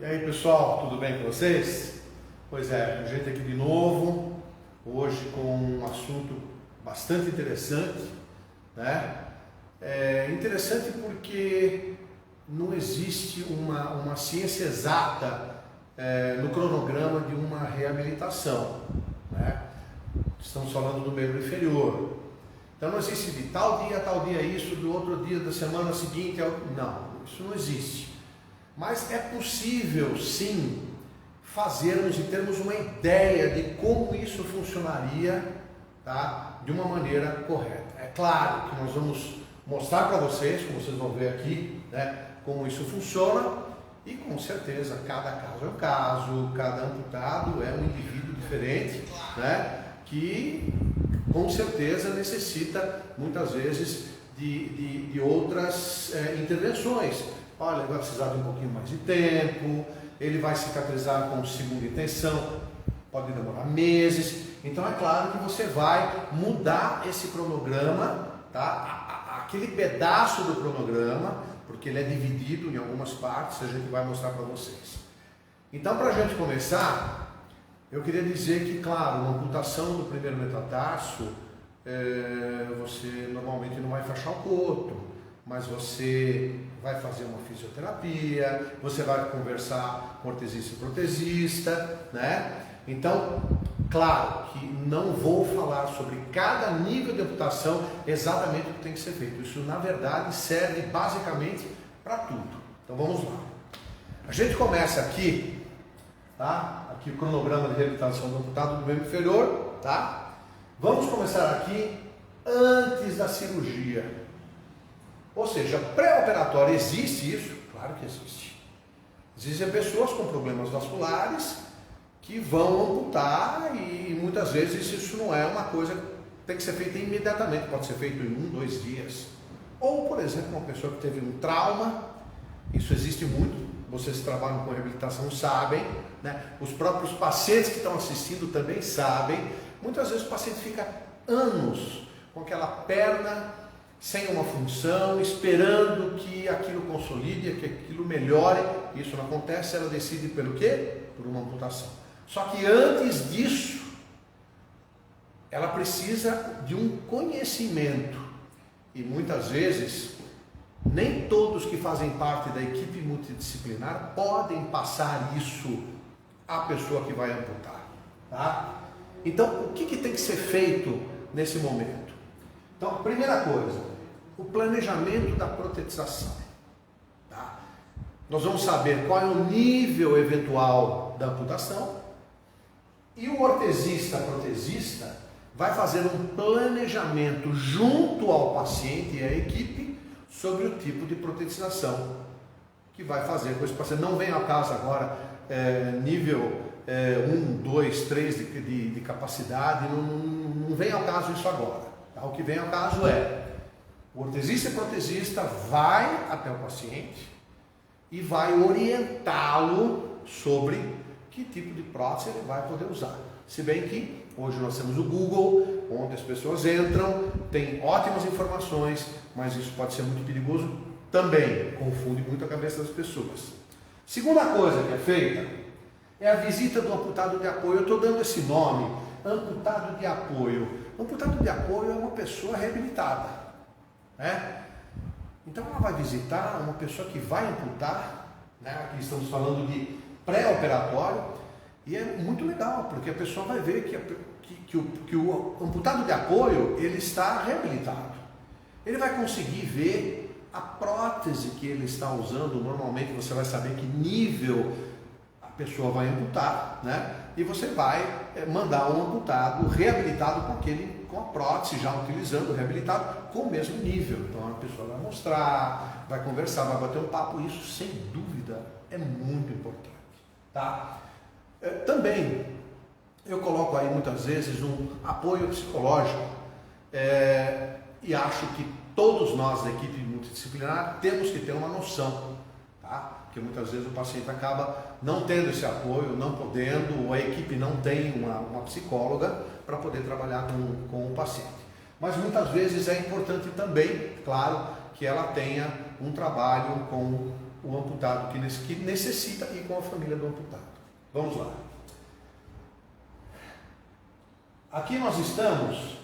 E aí pessoal, tudo bem com vocês? Pois é, a gente aqui de novo, hoje com um assunto bastante interessante, né? É interessante porque não existe uma ciência exata no cronograma de uma reabilitação, né? Estamos falando do membro inferior. Então não existe de tal dia isso, do outro dia da semana seguinte, não, isso não existe. Mas é possível sim fazermos e termos uma ideia de como isso funcionaria, tá? De uma maneira correta. É claro que nós vamos mostrar para vocês, como vocês vão ver aqui, né, como isso funciona, e com certeza cada caso é um caso, cada amputado é um indivíduo diferente, né, que com certeza necessita muitas vezes de outras intervenções. Olha, ele vai precisar de um pouquinho mais de tempo, ele vai cicatrizar com segunda intenção, pode demorar meses. Então é claro que você vai mudar esse cronograma, tá? Aquele pedaço do cronograma, porque ele é dividido em algumas partes, a gente vai mostrar para vocês. Então, para a gente começar, eu queria dizer que, claro, uma amputação do primeiro metatarso, você normalmente não vai enfaixar o coto, mas você vai fazer uma fisioterapia, você vai conversar com ortesista e protesista, né? Então, claro que não vou falar sobre cada nível de amputação exatamente o que tem que ser feito. Isso, na verdade, serve basicamente para tudo. Então, vamos lá. A gente começa aqui, tá? Aqui o cronograma de reabilitação do amputado do membro inferior, tá? Vamos começar aqui antes da cirurgia. Ou seja, pré-operatório, existe isso? Claro que existe. Existem pessoas com problemas vasculares que vão amputar e muitas vezes isso não é uma coisa que tem que ser feita imediatamente, pode ser feito em 1, 2 dias. Ou, por exemplo, uma pessoa que teve um trauma, isso existe muito, vocês que trabalham com reabilitação sabem, né? Os próprios pacientes que estão assistindo também sabem. Muitas vezes o paciente fica anos com aquela perna sem uma função, esperando que aquilo consolide, que aquilo melhore. Isso não acontece, ela decide pelo quê? Por uma amputação. Só que antes disso, ela precisa de um conhecimento. E muitas vezes, nem todos que fazem parte da equipe multidisciplinar podem passar isso à pessoa que vai amputar, tá? Então, o que tem que ser feito nesse momento? Então, a primeira coisa, o planejamento da protetização, tá? Nós vamos saber qual é o nível eventual da amputação e o ortesista, protesista, vai fazer um planejamento junto ao paciente e à equipe sobre o tipo de protetização que vai fazer com esse paciente. Não vem ao caso agora nível 1, 2, 3 de capacidade, não vem ao caso isso agora. Tá? O que vem ao caso é o ortesista e protesista vai até o paciente e vai orientá-lo sobre que tipo de prótese ele vai poder usar. Se bem que hoje nós temos o Google, onde as pessoas entram, tem ótimas informações, mas isso pode ser muito perigoso também, confunde muito a cabeça das pessoas. Segunda coisa que é feita é a visita do amputado de apoio. Eu estou dando esse nome, amputado de apoio. Amputado de apoio é uma pessoa reabilitada, né? Então ela vai visitar uma pessoa que vai amputar, né? Aqui estamos falando de pré-operatório, e é muito legal, porque a pessoa vai ver que o amputado de apoio, ele está reabilitado. Ele vai conseguir ver a prótese que ele está usando. Normalmente você vai saber que nível a pessoa vai amputar, né? E você vai mandar um amputado reabilitado com a prótese, já utilizando o reabilitado com o mesmo nível. Então a pessoa vai mostrar, vai conversar, vai bater um papo. Isso, sem dúvida, é muito importante, tá? Também eu coloco aí muitas vezes um apoio psicológico, e acho que todos nós da equipe multidisciplinar temos que ter uma noção, tá? Porque muitas vezes o paciente acaba não tendo esse apoio, não podendo, ou a equipe não tem uma psicóloga para poder trabalhar com o paciente. Mas muitas vezes é importante também, claro, que ela tenha um trabalho com o amputado que necessita ir com a família do amputado. Vamos lá. Aqui nós estamos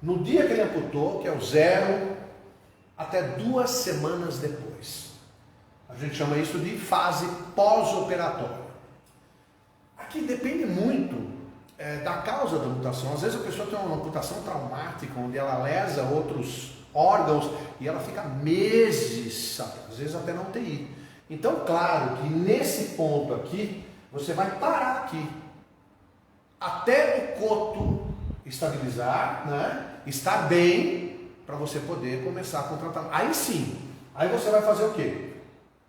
no dia que ele amputou, que é o 0 até 2 semanas depois. A gente chama isso de fase pós-operatória. Aqui depende muito da causa da amputação. Às vezes a pessoa tem uma amputação traumática, onde ela lesa outros órgãos e ela fica meses, às vezes até na UTI. Então, claro que nesse ponto aqui, você vai parar aqui, até o coto estabilizar, né? Estar bem, para você poder começar com o tratamento. Aí sim, aí você vai fazer o quê?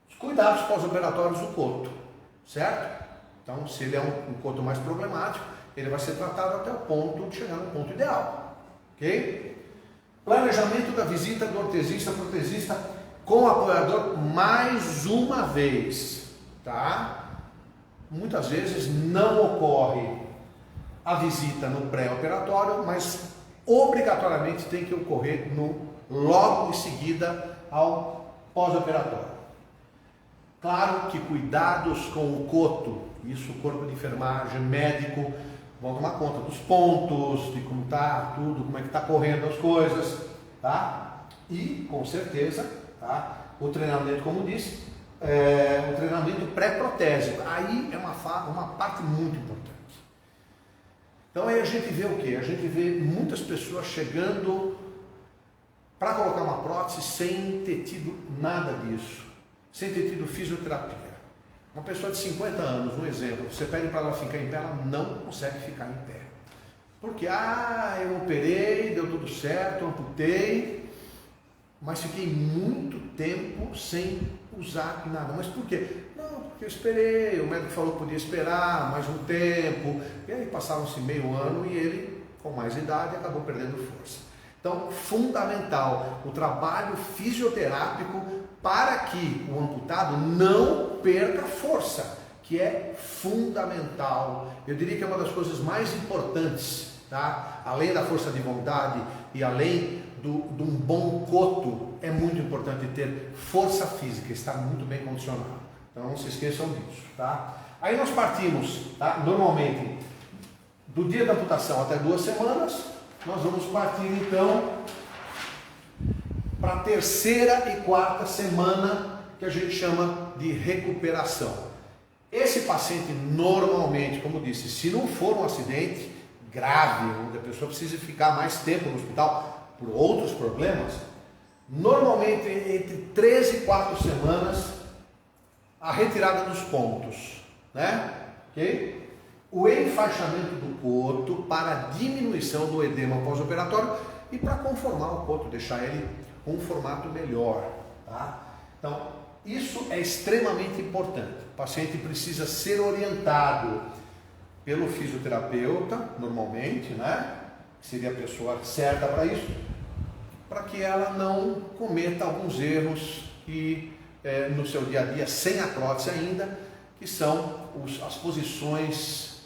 Os cuidados pós-operatórios do coto, certo? Então, se ele é um coto mais problemático, ele vai ser tratado até o ponto de chegar no ponto ideal, ok? Planejamento da visita do ortesista, protesista com o apoiador mais uma vez, tá? Muitas vezes não ocorre a visita no pré-operatório, mas obrigatoriamente tem que ocorrer logo em seguida ao pós-operatório. Claro que cuidados com o coto, isso o corpo de enfermagem, médico, vão tomar conta dos pontos, de como está tudo, como é que está correndo as coisas, tá? E, com certeza, tá? O treinamento, como disse, o treinamento pré-protésico, aí é uma parte muito importante. Então aí a gente vê o quê? A gente vê muitas pessoas chegando para colocar uma prótese sem ter tido nada disso, sem ter tido fisioterapia. Uma pessoa de 50 anos, um exemplo, você pede para ela ficar em pé, ela não consegue ficar em pé. Porque, eu operei, deu tudo certo, amputei, mas fiquei muito tempo sem usar nada. Mas por quê? Não, porque eu esperei, o médico falou que podia esperar mais um tempo, e aí passaram-se meio ano e ele, com mais idade, acabou perdendo força. Então, fundamental, o trabalho fisioterápico para que o amputado não perca força, que é fundamental. Eu diria que é uma das coisas mais importantes, tá? Além da força de vontade e além de um bom coto, é muito importante ter força física, estar muito bem condicionado. Então não se esqueçam disso, tá? Aí nós partimos, tá? Normalmente, do dia da amputação até 2 semanas, nós vamos partir então para a 3ª e 4ª semana, que a gente chama de recuperação. Esse paciente normalmente, como disse, se não for um acidente grave, onde a pessoa precisa ficar mais tempo no hospital por outros problemas, normalmente entre 3 e 4 semanas, a retirada dos pontos, né? Ok? O enfaixamento do coto para diminuição do edema pós-operatório e para conformar o coto, deixar ele com um formato melhor, tá? Então, isso é extremamente importante. O paciente precisa ser orientado pelo fisioterapeuta, normalmente, né? Que seria a pessoa certa para isso, para que ela não cometa alguns erros que no seu dia a dia, sem a prótese ainda, que são as posições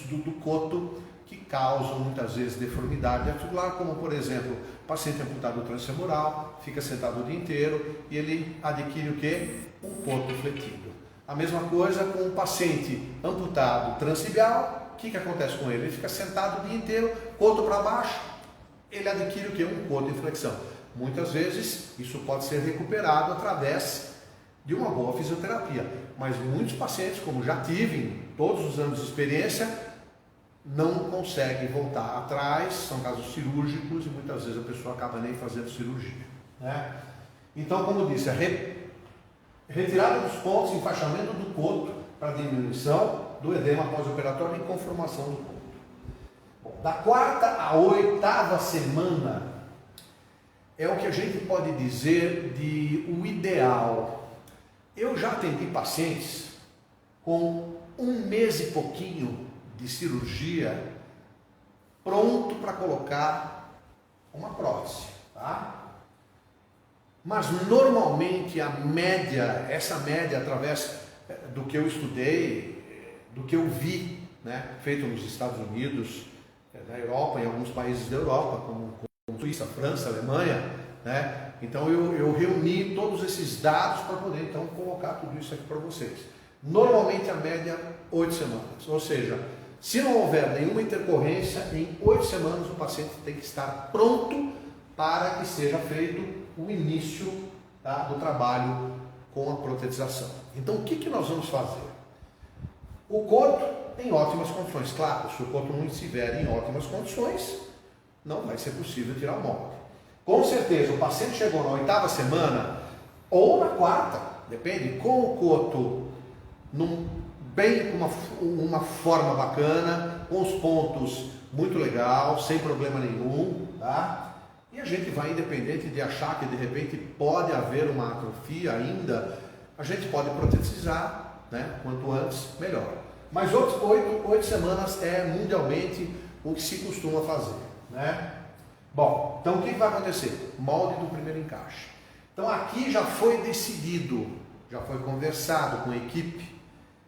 do coto que causam muitas vezes deformidade articular, como por exemplo, o paciente amputado transfemoral, fica sentado o dia inteiro e ele adquire o quê? Um coto fletido. A mesma coisa com o paciente amputado transibial, o que acontece com ele? Ele fica sentado o dia inteiro, coto para baixo, ele adquire o quê? Um coto em flexão. Muitas vezes isso pode ser recuperado através de uma boa fisioterapia, mas muitos pacientes, como já tive em todos os anos de experiência, não conseguem voltar atrás, são casos cirúrgicos e muitas vezes a pessoa acaba nem fazendo cirurgia, né? Então, como disse, a retirada dos pontos, enfaixamento do coto para diminuição do edema pós-operatório e conformação do coto. Bom, da 4ª à 8ª semana é o que a gente pode dizer de o ideal. Eu já atendi pacientes com 1 mês e pouquinho de cirurgia pronto para colocar uma prótese, tá? Mas normalmente a média, essa média através do que eu estudei, do que eu vi, né, feito nos Estados Unidos, na Europa, em alguns países da Europa, como Suíça, França, Alemanha, né, Então eu reuni todos esses dados para poder então colocar tudo isso aqui para vocês. Normalmente a média 8 semanas, ou seja, se não houver nenhuma intercorrência, em 8 semanas o paciente tem que estar pronto para que seja feito o início, tá, do trabalho com a protetização. Então o que nós vamos fazer? O coto em ótimas condições, claro, se o coto não estiver em ótimas condições, não vai ser possível tirar o molde. Com certeza o paciente chegou na 8ª semana ou na 4ª, depende, com o coto bem com uma forma bacana, com os pontos muito legal, sem problema nenhum, tá? E a gente vai, independente de achar que de repente pode haver uma atrofia ainda, a gente pode protetizar, né? Quanto antes, melhor. Mas 8 semanas é mundialmente o que se costuma fazer, né? Bom, então o que vai acontecer? Molde do primeiro encaixe. Então aqui já foi decidido, já foi conversado com a equipe,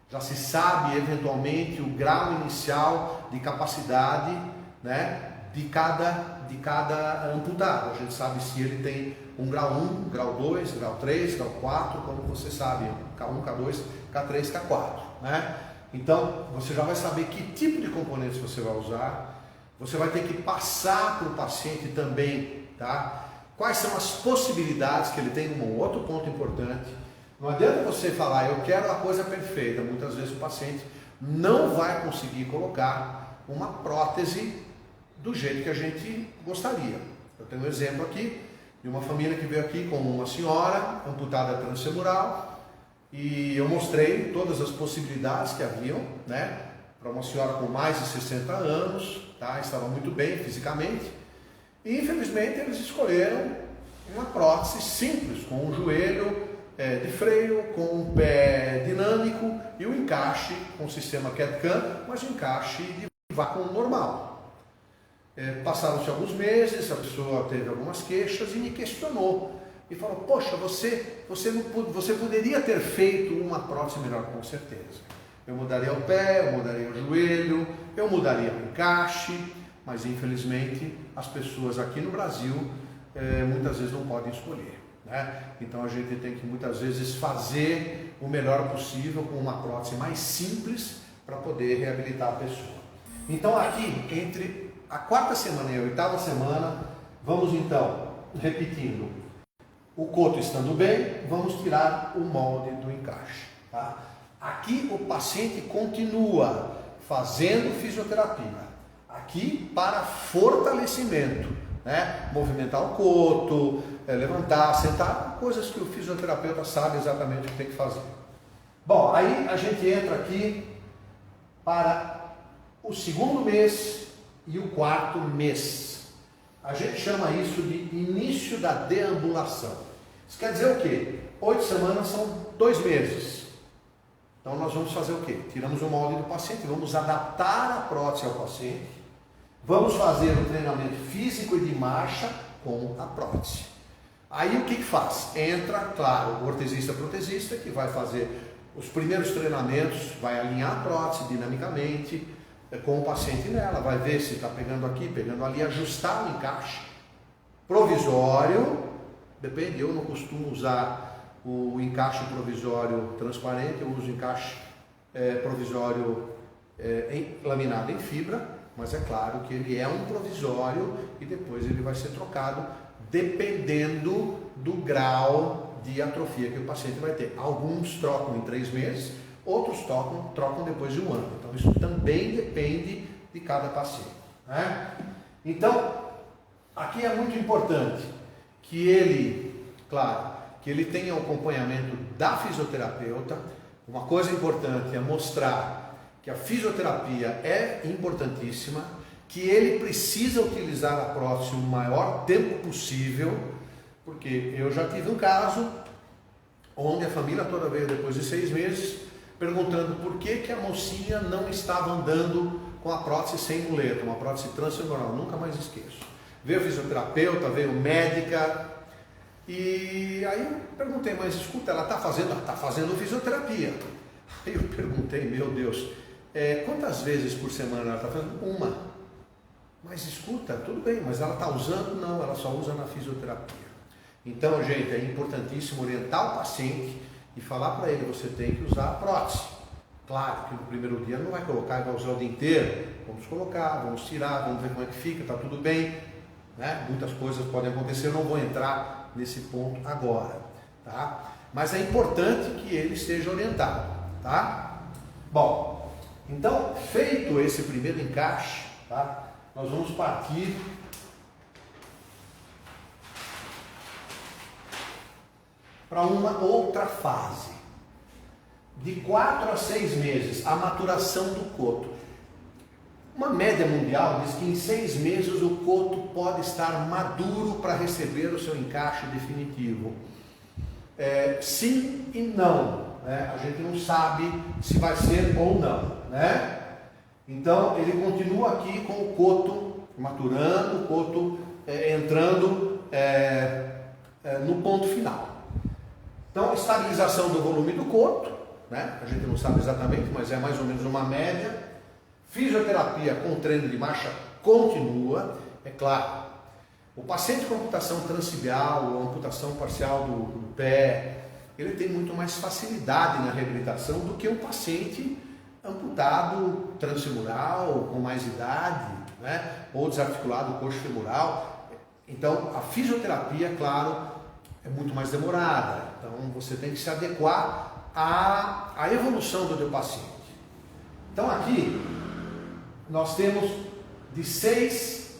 já se sabe eventualmente o grau inicial de capacidade, né, de cada amputado. A gente sabe se ele tem um grau 1, grau 2, grau 3, grau 4, como você sabe, K1, K2, K3, K4, né? Então você já vai saber que tipo de componentes você vai usar, você vai ter que passar para o paciente também, tá? Quais são as possibilidades que ele tem, um outro ponto importante. Não adianta você falar, eu quero a coisa perfeita. Muitas vezes o paciente não vai conseguir colocar uma prótese do jeito que a gente gostaria. Eu tenho um exemplo aqui de uma família que veio aqui com uma senhora amputada transfemoral e eu mostrei todas as possibilidades que haviam, né? Para uma senhora com mais de 60 anos, tá? Estava muito bem fisicamente e infelizmente eles escolheram uma prótese simples, com um joelho de freio, com um pé dinâmico e o encaixe com o sistema CAD/CAM, mas um encaixe de vácuo normal. Passaram-se alguns meses, a pessoa teve algumas queixas e me questionou e falou, poxa, você poderia ter feito uma prótese melhor, com certeza. Eu mudaria o pé, eu mudaria o joelho, eu mudaria o encaixe, mas infelizmente as pessoas aqui no Brasil muitas vezes não podem escolher. Então a gente tem que muitas vezes fazer o melhor possível com uma prótese mais simples para poder reabilitar a pessoa. Então aqui, entre a 4ª semana e a 8ª semana, vamos então, repetindo, o coto estando bem, vamos tirar o molde do encaixe. Tá? Aqui o paciente continua fazendo fisioterapia, aqui para fortalecimento, né? Movimentar o coto, levantar, sentar, coisas que o fisioterapeuta sabe exatamente o que tem que fazer. Bom, aí a gente entra aqui para o 2º mês e o 4º mês. A gente chama isso de início da deambulação. Isso quer dizer o quê? 8 semanas são 2 meses. Então nós vamos fazer o quê? Tiramos o molde do paciente, vamos adaptar a prótese ao paciente, vamos fazer o treinamento físico e de marcha com a prótese. Aí o que faz? Entra, claro, o ortesista-protesista que vai fazer os primeiros treinamentos, vai alinhar a prótese dinamicamente com o paciente nela, vai ver se está pegando aqui, pegando ali, ajustar o encaixe provisório, depende, eu não costumo usar o encaixe provisório transparente, eu uso o encaixe provisório laminado em fibra, mas é claro que ele é um provisório e depois ele vai ser trocado dependendo do grau de atrofia que o paciente vai ter. Alguns trocam em 3 meses, outros trocam depois de 1 ano. Então isso também depende de cada paciente, né? Então, aqui é muito importante que ele, claro, que ele tenha o acompanhamento da fisioterapeuta. Uma coisa importante é mostrar que a fisioterapia é importantíssima, que ele precisa utilizar a prótese o maior tempo possível, porque eu já tive um caso onde a família toda veio depois de 6 meses perguntando por que a mocinha não estava andando com a prótese sem muleta, uma prótese transfemoral, nunca mais esqueço. Veio fisioterapeuta, veio médica, e aí eu perguntei, mas escuta, ela está fazendo fisioterapia. Aí eu perguntei, meu Deus, quantas vezes por semana ela está fazendo? 1. Mas escuta, tudo bem, mas ela está usando? Não, ela só usa na fisioterapia. Então, gente, é importantíssimo orientar o paciente e falar para ele, você tem que usar a prótese. Claro que no primeiro dia não vai colocar e vai usar o dia inteiro. Vamos colocar, vamos tirar, vamos ver como é que fica, está tudo bem. Né? Muitas coisas podem acontecer, eu não vou entrar nesse ponto agora. Tá? Mas é importante que ele esteja orientado. Tá? Bom, então, feito esse primeiro encaixe, tá? Nós vamos partir para uma outra fase. De 4 a 6 meses, a maturação do coto. Uma média mundial diz que em 6 meses o coto pode estar maduro para receber o seu encaixe definitivo. Sim e não. Né? A gente não sabe se vai ser ou não. Né? Então ele continua aqui com o coto maturando, o coto entrando no ponto final. Então, estabilização do volume do coto, né? A gente não sabe exatamente, mas é mais ou menos uma média. Fisioterapia com treino de marcha continua, é claro. O paciente com amputação transibial ou amputação parcial do pé, ele tem muito mais facilidade na reabilitação do que um paciente amputado transfemoral, com mais idade, né? Ou desarticulado coxo-femoral. Então, a fisioterapia, claro, é muito mais demorada, então você tem que se adequar à evolução do teu paciente. Então aqui nós temos de 6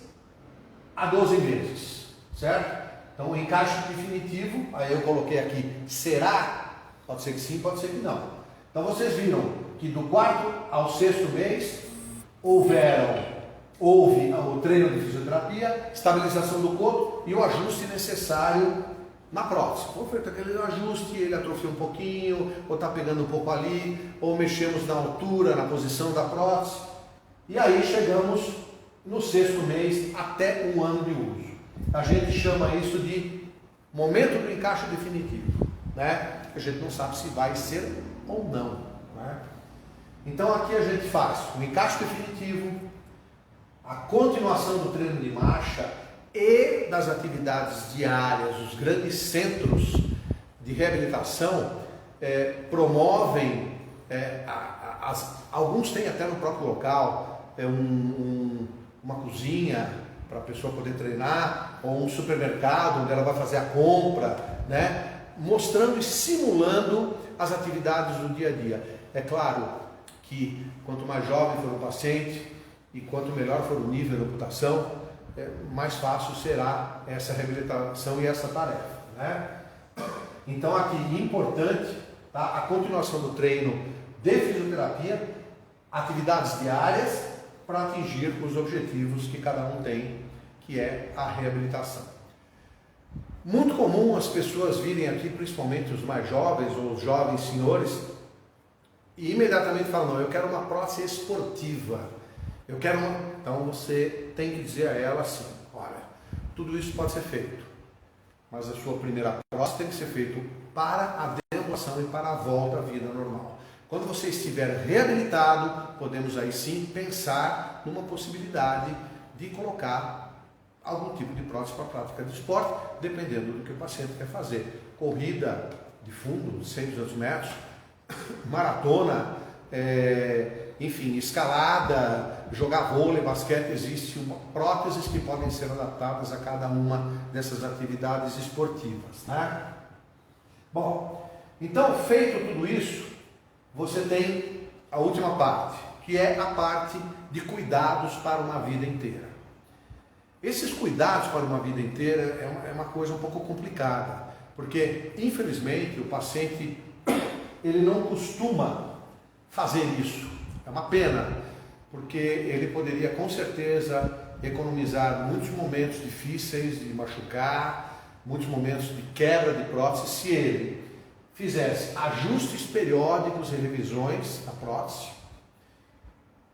a 12 meses, certo? Então o encaixe definitivo, aí eu coloquei aqui, será? Pode ser que sim, pode ser que não. Então vocês viram que do 4º ao 6º mês houve o treino de fisioterapia, estabilização do coto e o ajuste necessário na prótese. Foi feito aquele ajuste, ele atrofia um pouquinho, ou está pegando um pouco ali, ou mexemos na altura, na posição da prótese. E aí chegamos no 6º mês até 1 ano de uso. A gente chama isso de momento do encaixe definitivo. Né? A gente não sabe se vai ser ou não. Né? Então aqui a gente faz o encaixe definitivo, a continuação do treino de marcha, e das atividades diárias. Os grandes centros de reabilitação promovem, alguns têm até no próprio local, uma cozinha para a pessoa poder treinar, ou um supermercado onde ela vai fazer a compra, né? Mostrando e simulando as atividades do dia a dia. É claro que quanto mais jovem for o paciente e quanto melhor for o nível de amputação, mais fácil será essa reabilitação e essa tarefa. Né? Então aqui, importante, tá? A continuação do treino de fisioterapia, atividades diárias para atingir os objetivos que cada um tem, que é a reabilitação. Muito comum as pessoas virem aqui, principalmente os mais jovens ou os jovens senhores, e imediatamente falam, não, eu quero uma prótese esportiva. Então você tem que dizer a ela assim, olha, tudo isso pode ser feito, mas a sua primeira prótese tem que ser feita para a deambulação e para a volta à vida normal. Quando você estiver reabilitado, podemos aí sim pensar numa possibilidade de colocar algum tipo de prótese para a prática de esporte, dependendo do que o paciente quer fazer. Corrida de fundo, 100, 200 metros, maratona, enfim, escalada, jogar vôlei, basquete, existe próteses que podem ser adaptadas a cada uma dessas atividades esportivas. Né? Bom, então feito tudo isso, você tem a última parte, que é a parte de cuidados para uma vida inteira. Esses cuidados para uma vida inteira é uma coisa um pouco complicada, porque infelizmente o paciente ele não costuma fazer isso. É uma pena, porque ele poderia com certeza economizar muitos momentos difíceis de machucar, muitos momentos de quebra de prótese, se ele fizesse ajustes periódicos e revisões da prótese,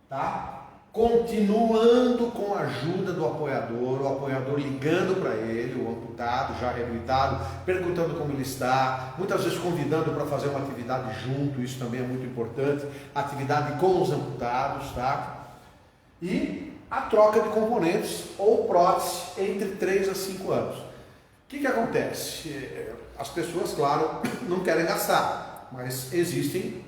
tá? Continuando com a ajuda do apoiador, o apoiador ligando para ele, o amputado já reabilitado, perguntando como ele está, muitas vezes convidando para fazer uma atividade junto, isso também é muito importante, atividade com os amputados, tá? E a troca de componentes ou prótese entre 3 a 5 anos. que acontece? As pessoas, claro, não querem gastar, mas existem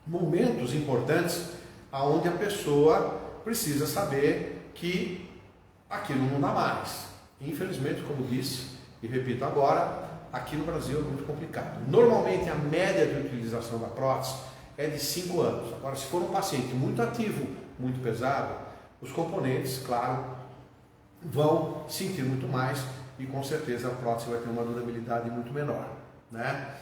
momentos importantes onde a pessoa precisa saber que aquilo não dá mais. Infelizmente, como disse e repito agora, aqui no Brasil é muito complicado. Normalmente a média de utilização da prótese é de 5 anos. Agora, se for um paciente muito ativo, muito pesado, os componentes, claro, vão sentir muito mais e com certeza a prótese vai ter uma durabilidade muito menor, né?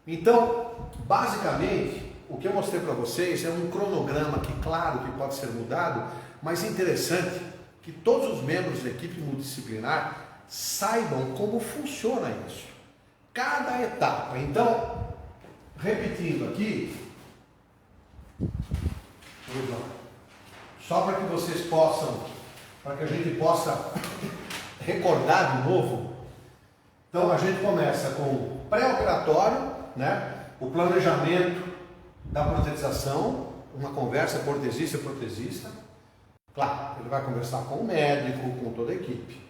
Então, basicamente, o que eu mostrei para vocês é um cronograma que, claro, que pode ser mudado, mas interessante que todos os membros da equipe multidisciplinar saibam como funciona isso. Cada etapa. Então, repetindo aqui, só para que vocês possam, para que a gente possa recordar de novo. Então, a gente começa com o pré-operatório, né? O planejamento da protetização, uma conversa protesista. Claro, ele vai conversar com o médico, com toda a equipe.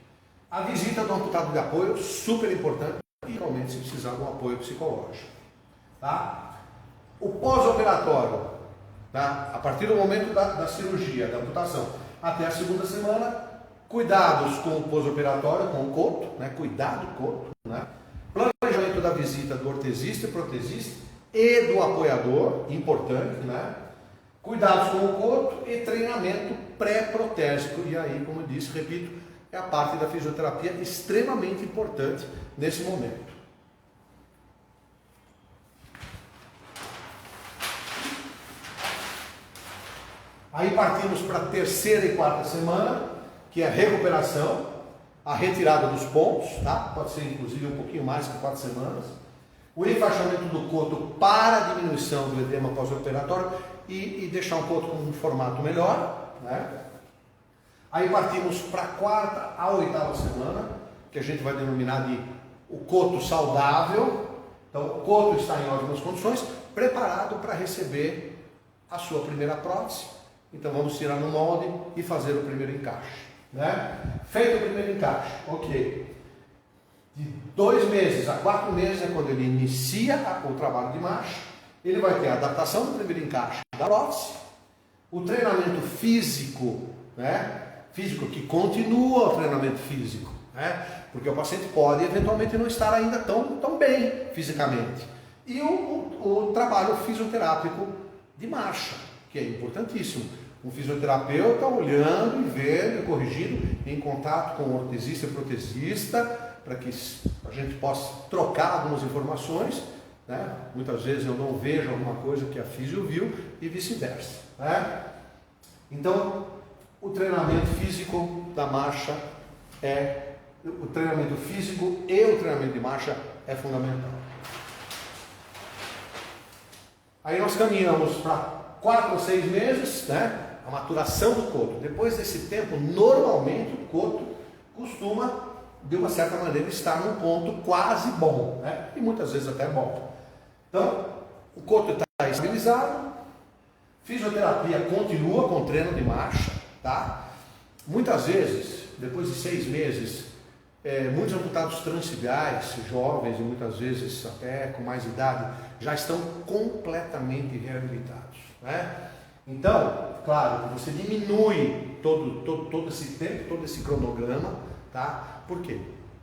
A visita do amputado de apoio, super importante, principalmente se precisar de um apoio psicológico. Tá? O pós-operatório, tá? A partir do momento da cirurgia, da amputação, até a segunda semana, cuidados com o pós-operatório, com o coto, né? Cuidado do coto, né? Planejamento da visita do ortesista e protesista e do apoiador, importante, né? Cuidados com o coto e treinamento pré-protésico. E aí, como eu disse, repito, é a parte da fisioterapia extremamente importante nesse momento. Aí partimos para a terceira e quarta semana, que é a recuperação, a retirada dos pontos, tá? Pode ser inclusive um pouquinho mais que 4 semanas. O enfaixamento do coto para a diminuição do edema pós-operatório e deixar o coto com um formato melhor, né? Aí partimos para a quarta a 8ª semana, que a gente vai denominar de o coto saudável. Então, o coto está em ótimas condições, preparado para receber a sua primeira prótese. Então, vamos tirar no molde e fazer o primeiro encaixe, né? Feito o primeiro encaixe, ok. De 2 meses a 4 meses é quando ele inicia o trabalho de marcha. Ele vai ter a adaptação do primeiro encaixe da prótese, o treinamento físico, né? Físico que continua o treinamento físico, né? Porque o paciente pode eventualmente não estar ainda tão bem fisicamente. E o trabalho fisioterápico de marcha, que é importantíssimo. Um fisioterapeuta olhando e vendo e corrigindo em contato com o ortesista e protesista, para que a gente possa trocar algumas informações, né? Muitas vezes eu não vejo alguma coisa que a fisio viu e vice-versa, né? Então, o treinamento físico da marcha o treinamento físico e o treinamento de marcha é fundamental. Aí nós caminhamos para 4 ou 6 meses, né? A maturação do coto. Depois desse tempo, normalmente o coto costuma, de uma certa maneira, estar num ponto quase bom, né? E muitas vezes até bom. Então, o coto está estabilizado, fisioterapia continua com treino de marcha, tá? Muitas vezes, depois de 6 meses, muitos amputados transibiais, jovens e muitas vezes até com mais idade, já estão completamente reabilitados, né? Então, claro, você diminui todo esse tempo, todo esse cronograma, tá? Por quê?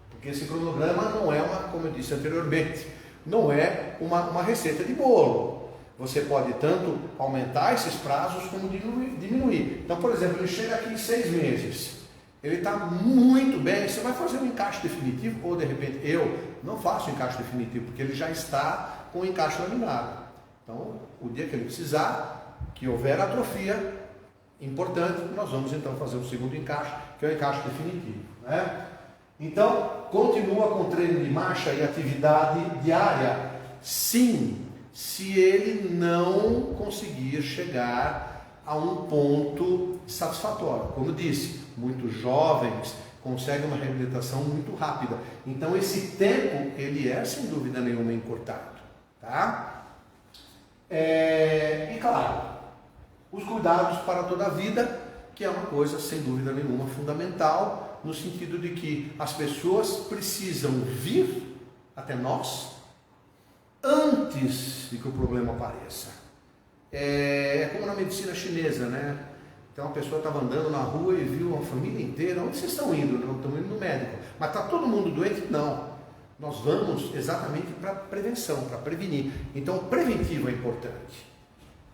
Porque esse cronograma não é como eu disse anteriormente, não é uma receita de bolo. Você pode tanto aumentar esses prazos como diminuir. Então, por exemplo, ele chega aqui em 6 meses, ele está muito bem, você vai fazer um encaixe definitivo, ou de repente eu não faço o encaixe definitivo, porque ele já está com o encaixe laminado. Então, o dia que ele precisar, que houver atrofia importante, nós vamos então fazer o segundo encaixe, que é o encaixe definitivo, né? Então, continua com treino de marcha e atividade diária? Sim, se ele não conseguir chegar a um ponto satisfatório. Como disse, muitos jovens conseguem uma reabilitação muito rápida. Então, esse tempo, ele é, sem dúvida nenhuma, encurtado, tá? E claro, os cuidados para toda a vida, que é uma coisa, sem dúvida nenhuma, fundamental. no sentido de que as pessoas precisam vir até nós antes de que o problema apareça. É como na medicina chinesa, né? Então a pessoa estava andando na rua e viu uma família inteira. Onde vocês estão indo? Não, estão indo no médico. Mas está todo mundo doente? Não. Nós vamos exatamente para prevenção, para prevenir. Então o preventivo é importante.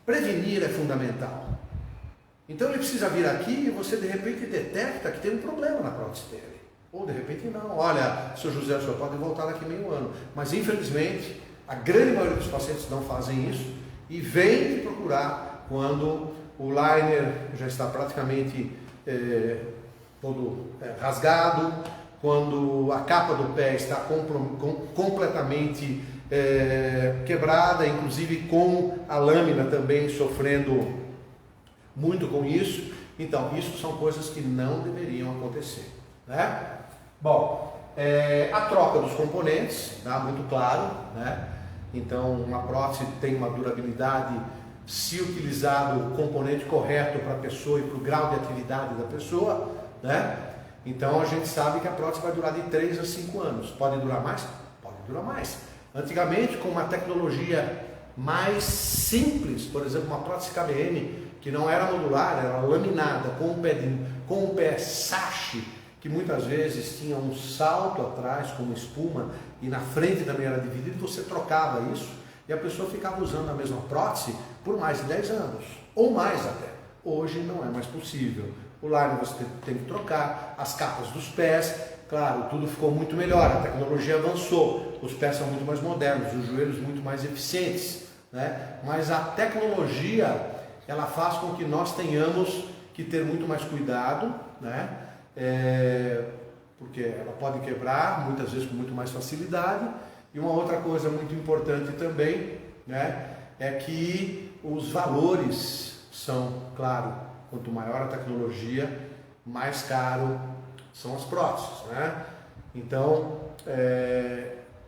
Prevenir é fundamental. Então ele precisa vir aqui e você de repente detecta que tem um problema na prótese dele. Ou de repente não. Olha, seu José, o senhor pode voltar daqui meio ano. Mas infelizmente a grande maioria dos pacientes não fazem isso e vem te procurar quando o liner já está praticamente todo rasgado, quando a capa do pé está completamente quebrada, inclusive com a lâmina também sofrendo muito com isso. Então, isso são coisas que não deveriam acontecer, né? Bom, a troca dos componentes, tá? Muito claro, né? Então, uma prótese tem uma durabilidade se utilizado o componente correto para a pessoa e para o grau de atividade da pessoa, né? Então, a gente sabe que a prótese vai durar de 3 a 5 anos. Pode durar mais? Pode durar mais. Antigamente, com uma tecnologia mais simples, por exemplo, uma prótese KBM, que não era modular, era laminada, com um pé sache, que muitas vezes tinha um salto atrás com espuma e na frente também era dividido, você trocava isso e a pessoa ficava usando a mesma prótese por mais de 10 anos, ou mais até. Hoje não é mais possível. O liner você tem que trocar, as capas dos pés, claro, tudo ficou muito melhor, a tecnologia avançou, os pés são muito mais modernos, os joelhos muito mais eficientes, né? Mas a tecnologia, ela faz com que nós tenhamos que ter muito mais cuidado, né? Porque ela pode quebrar, muitas vezes com muito mais facilidade. E uma outra coisa muito importante também, né, é que os valores são, claro, quanto maior a tecnologia, mais caro são as próteses, né? Então,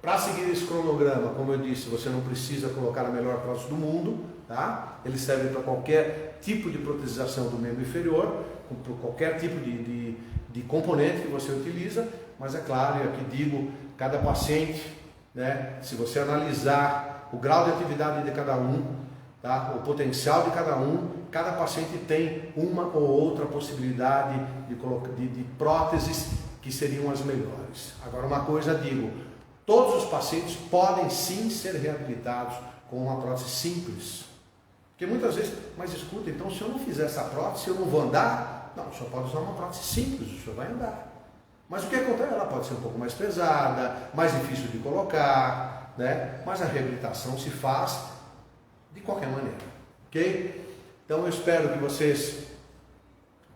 para seguir esse cronograma, como eu disse, você não precisa colocar a melhor prótese do mundo, tá? Ele serve para qualquer tipo de protesização do membro inferior, para qualquer tipo de componente que você utiliza, mas é claro, eu aqui digo, cada paciente, né, se você analisar o grau de atividade de cada um, tá, o potencial de cada paciente tem uma ou outra possibilidade de próteses que seriam as melhores. Agora, uma coisa digo, todos os pacientes podem sim ser reabilitados com uma prótese simples. Porque muitas vezes, mas escuta, então se eu não fizer essa prótese, eu não vou andar? Não, o senhor pode usar uma prótese simples, o senhor vai andar. Mas o que acontece? Ela pode ser um pouco mais pesada, mais difícil de colocar, né? Mas a reabilitação se faz de qualquer maneira, ok? Então eu espero que vocês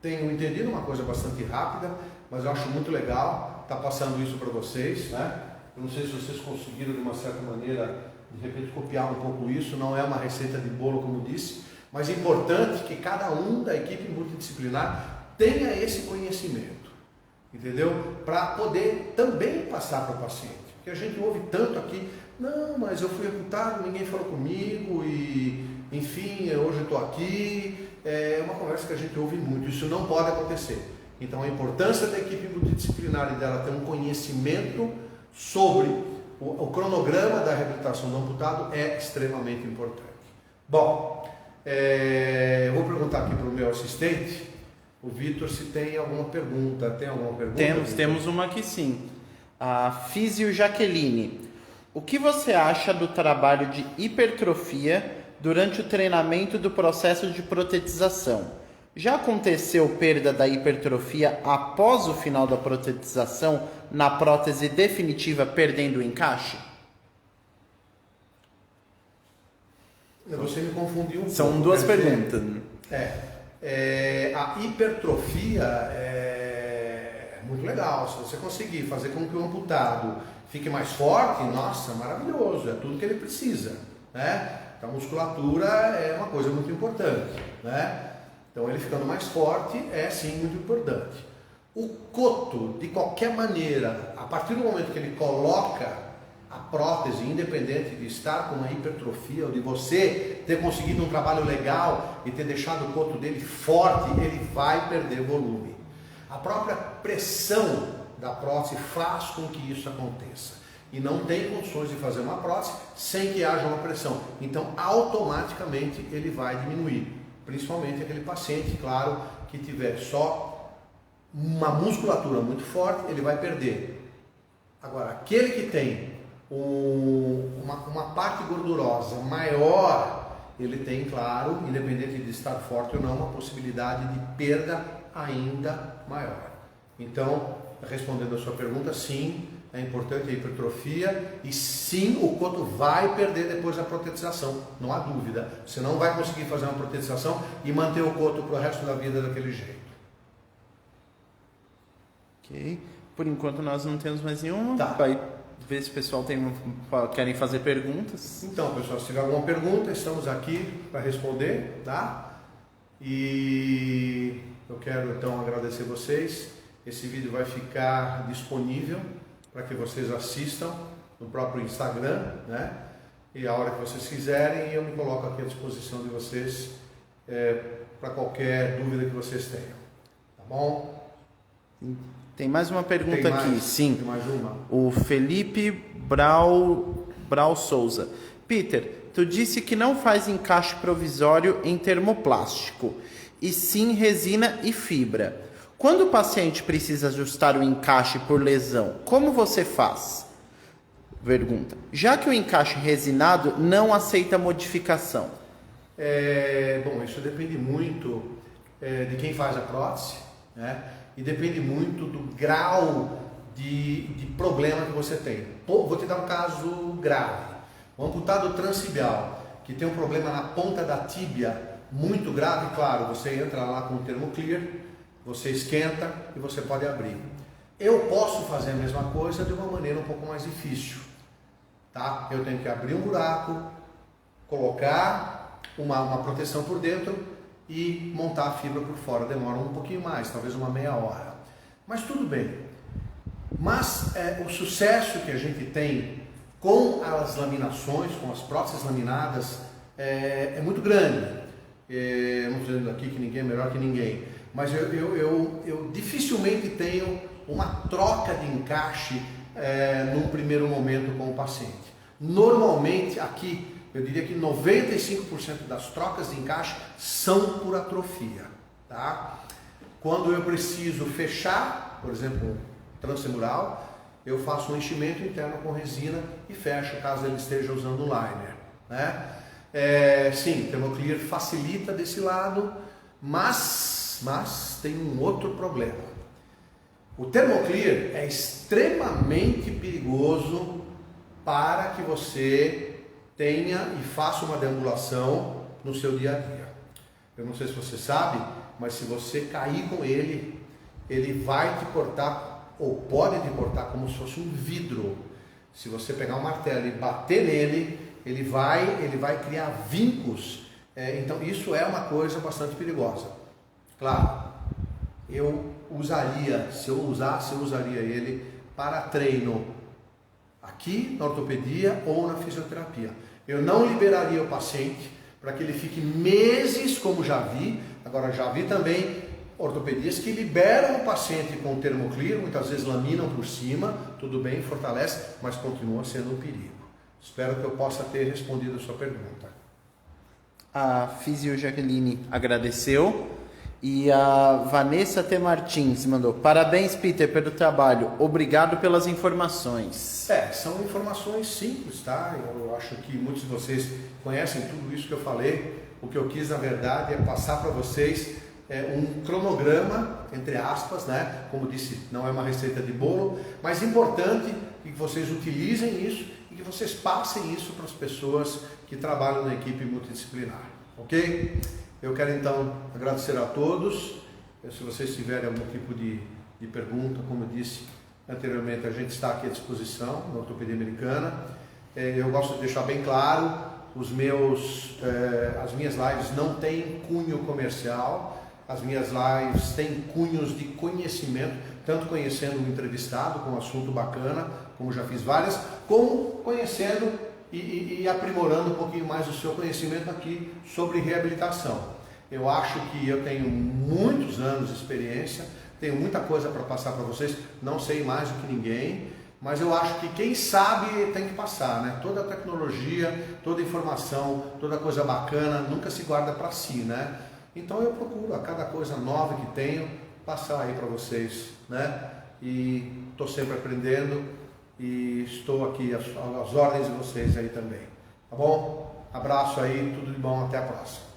tenham entendido uma coisa bastante rápida, mas eu acho muito legal estar passando isso para vocês, né? Eu não sei se vocês conseguiram de uma certa maneira, de repente, copiar um pouco isso, não é uma receita de bolo, como disse, mas é importante que cada um da equipe multidisciplinar tenha esse conhecimento, entendeu? Para poder também passar para o paciente, porque a gente ouve tanto aqui, não, mas eu fui amputado, ninguém falou comigo e, enfim, hoje eu estou aqui, é uma conversa que a gente ouve muito, isso não pode acontecer. Então a importância da equipe multidisciplinar e dela ter um conhecimento sobre o cronograma da reabilitação do amputado é extremamente importante. Bom, eu vou perguntar aqui para o meu assistente, o Vitor, se tem alguma pergunta. Tem alguma pergunta? Temos uma aqui sim. A Físio Jaqueline. O que você acha do trabalho de hipertrofia durante o treinamento do processo de protetização? Já aconteceu perda da hipertrofia após o final da protetização na prótese definitiva, perdendo o encaixe? Você me confundiu um pouco. São duas perguntas. A hipertrofia é muito legal. Se você conseguir fazer com que o amputado fique mais forte, nossa, maravilhoso, é tudo que ele precisa, né? Então a musculatura é uma coisa muito importante, né? Então ele ficando mais forte é sim muito importante. O coto, de qualquer maneira, a partir do momento que ele coloca a prótese, independente de estar com uma hipertrofia ou de você ter conseguido um trabalho legal e ter deixado o coto dele forte, ele vai perder volume. A própria pressão da prótese faz com que isso aconteça. E não tem condições de fazer uma prótese sem que haja uma pressão. Então, automaticamente, ele vai diminuir. Principalmente aquele paciente, claro, que tiver só uma musculatura muito forte, ele vai perder. Agora, aquele que tem uma parte gordurosa maior, ele tem, claro, independente de estar forte ou não, uma possibilidade de perda ainda maior. Então, respondendo a sua pergunta, sim, é importante a hipertrofia e sim, o coto vai perder depois da protetização, não há dúvida. Você não vai conseguir fazer uma protetização e manter o coto para o resto da vida daquele jeito. Ok. Por enquanto nós não temos mais nenhuma. Tá. Vai ver se o pessoal querem fazer perguntas. Então, pessoal, se tiver alguma pergunta, estamos aqui para responder, tá? E eu quero então agradecer vocês. Esse vídeo vai ficar disponível para que vocês assistam no próprio Instagram, né? E a hora que vocês quiserem, eu me coloco aqui à disposição de vocês para qualquer dúvida que vocês tenham. Tá bom? Tem mais uma pergunta aqui, sim. Tem mais uma. O Felipe Brau Souza. Peter, tu disse que não faz encaixe provisório em termoplástico, e sim resina e fibra. Quando o paciente precisa ajustar o encaixe por lesão, como você faz? Pergunta. Já que o encaixe resinado não aceita modificação. Bom, isso depende muito de quem faz a prótese, né? E depende muito do grau de problema que você tem. Vou te dar um caso grave. O amputado transibial, que tem um problema na ponta da tíbia muito grave, claro, você entra lá com o Thermoclear, você esquenta e você pode abrir. Eu posso fazer a mesma coisa de uma maneira um pouco mais difícil, tá? Eu tenho que abrir um buraco, colocar uma proteção por dentro e montar a fibra por fora. Demora um pouquinho mais, talvez uma meia hora. Mas tudo bem. Mas o sucesso que a gente tem com as laminações, com as próteses laminadas, é muito grande. Não estou dizendo aqui que ninguém é melhor que ninguém, mas eu dificilmente tenho uma troca de encaixe num primeiro momento com o paciente. Normalmente aqui, eu diria que 95% das trocas de encaixe são por atrofia, tá? Quando eu preciso fechar, por exemplo, transfemoral, eu faço um enchimento interno com resina e fecho caso ele esteja usando um liner, né? Sim, o Thermoclear facilita desse lado, mas tem um outro problema. O Thermoclear é extremamente perigoso para que você tenha e faça uma deambulação no seu dia a dia. Eu não sei se você sabe, mas se você cair com ele, ele vai te cortar, ou pode te cortar como se fosse um vidro. Se você pegar um martelo e bater nele, ele vai criar vincos. Então isso é uma coisa bastante perigosa. Claro, eu usaria, se eu usaria ele para treino aqui na ortopedia ou na fisioterapia. Eu não liberaria o paciente para que ele fique meses, como já vi. Agora já vi também ortopedias que liberam o paciente com o Thermoclear, muitas vezes laminam por cima, tudo bem, fortalece, mas continua sendo um perigo. Espero que eu possa ter respondido a sua pergunta. A Fisio Jaqueline agradeceu. E a Vanessa T. Martins mandou: parabéns, Peter, pelo trabalho. Obrigado pelas informações. São informações simples, tá? Eu acho que muitos de vocês conhecem tudo isso que eu falei. O que eu quis, na verdade, é passar para vocês um cronograma, entre aspas, né? Como disse, não é uma receita de bolo, mas importante que vocês utilizem isso e que vocês passem isso para as pessoas que trabalham na equipe multidisciplinar, ok? Eu quero então agradecer a todos. Se vocês tiverem algum tipo de pergunta, como eu disse anteriormente, a gente está aqui à disposição na Ortopedia Americana. Eu gosto de deixar bem claro, as minhas lives não têm cunho comercial, as minhas lives têm cunhos de conhecimento, tanto conhecendo um entrevistado com um assunto bacana, como já fiz várias, como conhecendo e aprimorando um pouquinho mais o seu conhecimento aqui sobre reabilitação. Eu acho que eu tenho muitos anos de experiência, tenho muita coisa para passar para vocês, não sei mais do que ninguém, mas eu acho que quem sabe tem que passar, né? Toda tecnologia, toda informação, toda coisa bacana nunca se guarda para si, né? Então eu procuro a cada coisa nova que tenho passar aí para vocês, né? E estou sempre aprendendo e estou aqui às ordens de vocês aí também, tá bom? Abraço aí, tudo de bom, até a próxima.